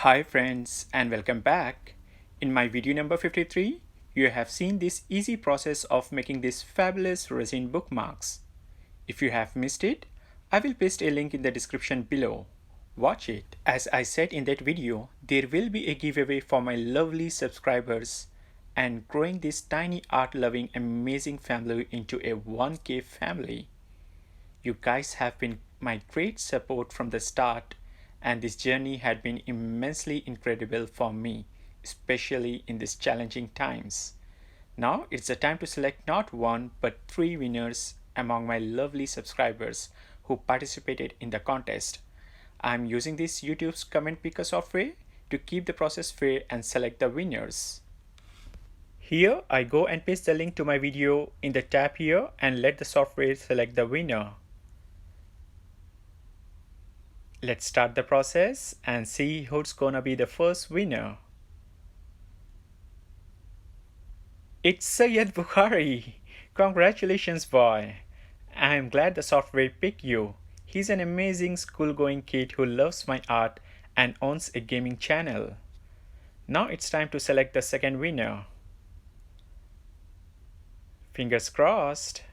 Hi friends and welcome back. In my video number 53, you have seen this easy process of making these fabulous resin bookmarks. If you have missed it, I will paste a link in the description below. Watch it. As I said in that video, there will be a giveaway for my lovely subscribers and growing this tiny art-loving amazing family into a 1K family. You guys have been my great support from the start, and this journey had been immensely incredible for me, especially in these challenging times. Now it's the time to select not one but three winners among my lovely subscribers who participated in the contest. I'm using this YouTube's comment picker software to keep the process fair and select the winners. Here I go and paste the link to my video in the tab here and let the software select the winner. Let's start the process and see who's gonna be the first winner. It's Syed Bukhari! Congratulations, boy! I'm glad the software picked you. He's an amazing school-going kid who loves my art and owns a gaming channel. Now it's time to select the second winner. Fingers crossed.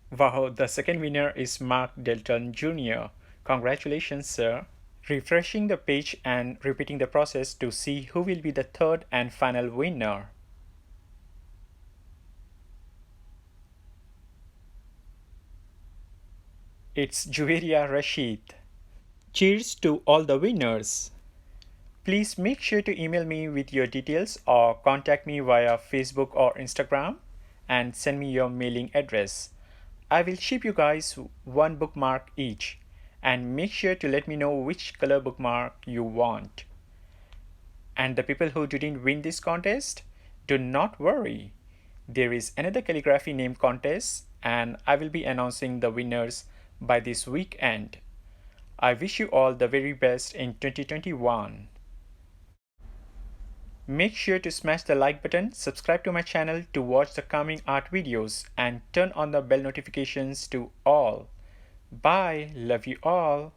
Wow, the second winner is Mark Delton Jr. Congratulations, sir. Refreshing the page and repeating the process to see who will be the third and final winner. It's Juveria Rashid. Cheers to all the winners. Please make sure to email me with your details or contact me via Facebook or Instagram and send me your mailing address. I will ship you guys one bookmark each, and make sure to let me know which color bookmark you want. And the people who didn't win this contest, do not worry. There is another calligraphy name contest and I will be announcing the winners by this weekend. I wish you all the very best in 2021. Make sure to smash the like button, subscribe to my channel to watch the coming art videos, and turn on the bell notifications to all. Bye, love you all.